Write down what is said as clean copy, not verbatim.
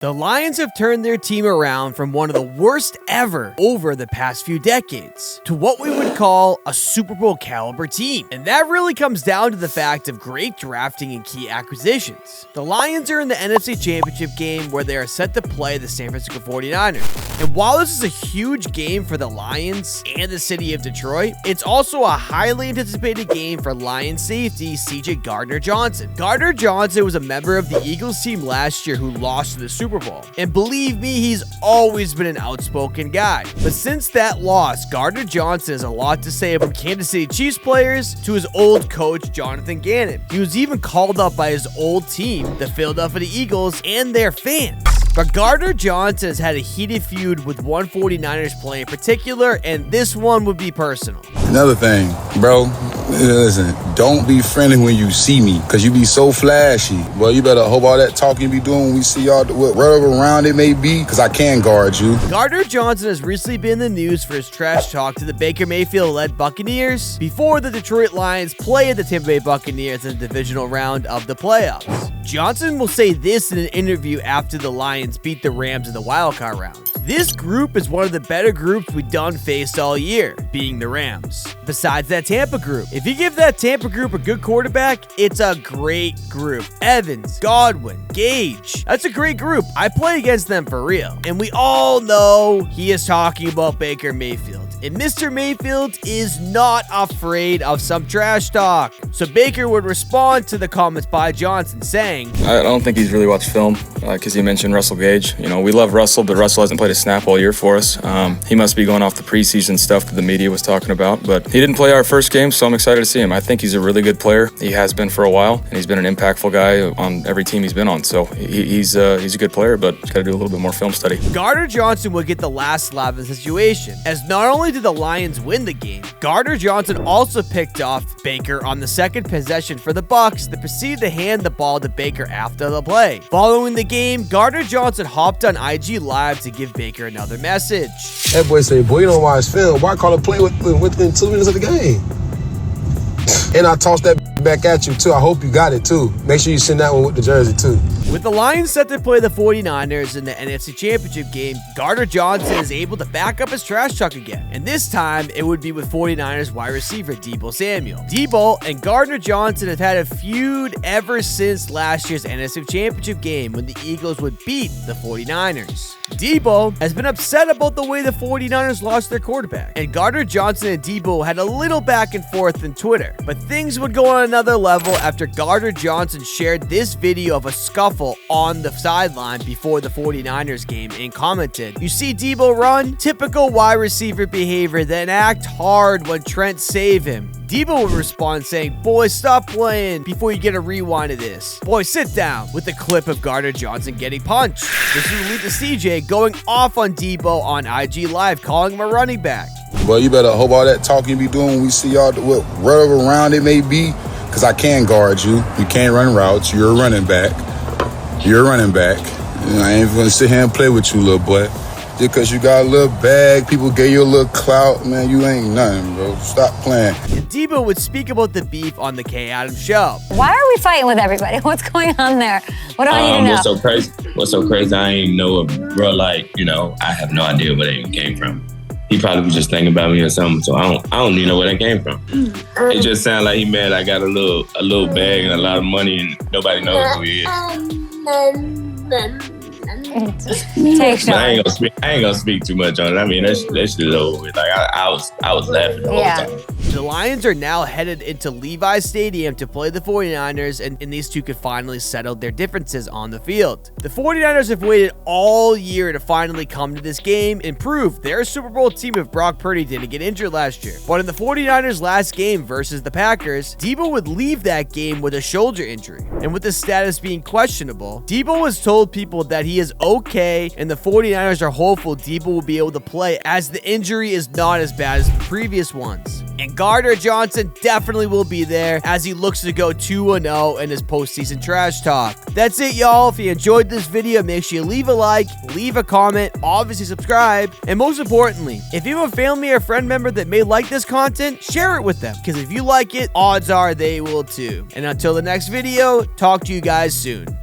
The Lions have turned their team around from one of the worst ever over the past few decades to what we would call a Super Bowl caliber team. And that really comes down to the fact of great drafting and key acquisitions. The Lions are in the NFC Championship game where they are set to play the San Francisco 49ers. And while this is a huge game for the Lions and the city of Detroit, it's also a highly anticipated game for Lions safety Gardner Johnson. Gardner Johnson was a member of the Eagles team last year who lost to the Super Bowl. And believe me, he's always been an outspoken guy. But since that loss, Gardner Johnson has a lot to say about Kansas City Chiefs players to his old coach, Jonathan Gannon. He was even called up by his old team, the Philadelphia Eagles, and their fans. But Gardner Johnson has had a heated feud with one 49ers player in particular, and this one would be personal. Another thing, bro, listen, don't be friendly when you see me, because you be so flashy. Well, you better hope all that talking you be doing when we see y'all, whatever round it may be, because I can guard you. Gardner Johnson has recently been in the news for his trash talk to the Baker Mayfield-led Buccaneers before the Detroit Lions play the Tampa Bay Buccaneers in the divisional round of the playoffs. Johnson will say this in an interview after the Lions beat the Rams in the wildcard round. This group is one of the better groups we done faced all year, being the Rams. Besides that Tampa group, if you give that Tampa group a good quarterback, it's a great group. Evans, Godwin, Gage, that's a great group. I play against them for real. And we all know he is talking about Baker Mayfield. And Mr. Mayfield is not afraid of some trash talk. So Baker would respond to the comments by Johnson saying, I don't think he's really watched film because he mentioned Russell Gage. You know, we love Russell, but Russell hasn't played a snap all year for us. He must be going off the preseason stuff that the media was talking about, but he didn't play our first game, so I'm excited to see him. I think he's a really good player. He has been for a while, and he's been an impactful guy on every team he's been on. So he's a good player, but he's got to do a little bit more film study. Gardner Johnson would get the last laugh in the situation, as not only did the Lions win the game, Gardner Johnson also picked off Baker on the second possession for the Bucs that proceeded to hand the ball to Baker after the play. Following the game, Gardner Johnson hopped on IG Live to give Baker another message. That boy say, boy, you don't watch film. Why call a play within 2 minutes of the game? And I tossed that back at you, too. I hope you got it, too. Make sure you send that one with the jersey, too. With the Lions set to play the 49ers in the NFC Championship game, Gardner Johnson is able to back up his trash talk again. And this time, it would be with 49ers wide receiver Deebo Samuel. Deebo and Gardner Johnson have had a feud ever since last year's NFC Championship game when the Eagles would beat the 49ers. Deebo has been upset about the way the 49ers lost their quarterback, and Gardner Johnson and Deebo had a little back and forth on Twitter, but things would go on another level after Gardner Johnson shared this video of a scuffle on the sideline before the 49ers game and commented, "You see Deebo run? Typical wide receiver behavior, then act hard when Trent save him." Deebo would respond saying, "Boy, stop playing before you get a rewind of this. Boy, sit down," with the clip of Gardner Johnson getting punched. This would lead to CJ going off on Deebo on IG Live, calling him a running back. Well, you better hope all that talking you be doing when we see y'all, whatever round it may be, because I can guard you. You can't run routes. You're a running back. You're a running back. And I ain't going to sit here and play with you, little boy. Just because you got a little bag, people gave you a little clout, man, you ain't nothing, bro. Stop playing. And Deebo would speak about the beef on the Kay Adams show. Why are we fighting with everybody? What's going on there? What do I need to know? What's so crazy, I ain't know it, bro. Like, you know, I have no idea where that even came from. He probably was just thinking about me or something, so I don't even know where that came from. It just sounded like he mad I got a little bag and a lot of money and nobody knows who he is. I ain't gonna speak too much on it. I mean, that shit is over with. Like I was laughing the whole time. The Lions are now headed into Levi's Stadium to play the 49ers, and these two could finally settle their differences on the field. The 49ers have waited all year to finally come to this game and prove they're a Super Bowl team if Brock Purdy didn't get injured last year. But in the 49ers' last game versus the Packers, Deebo would leave that game with a shoulder injury. And with the status being questionable, Deebo has told people that he is okay, and the 49ers are hopeful Deebo will be able to play as the injury is not as bad as the previous ones. And Gardner Johnson definitely will be there as he looks to go 2-0 in his postseason trash talk. That's it, y'all. If you enjoyed this video, make sure you leave a like, leave a comment, obviously subscribe, and most importantly, if you have a family or friend member that may like this content, share it with them, because if you like it, odds are they will too. And until the next video, talk to you guys soon.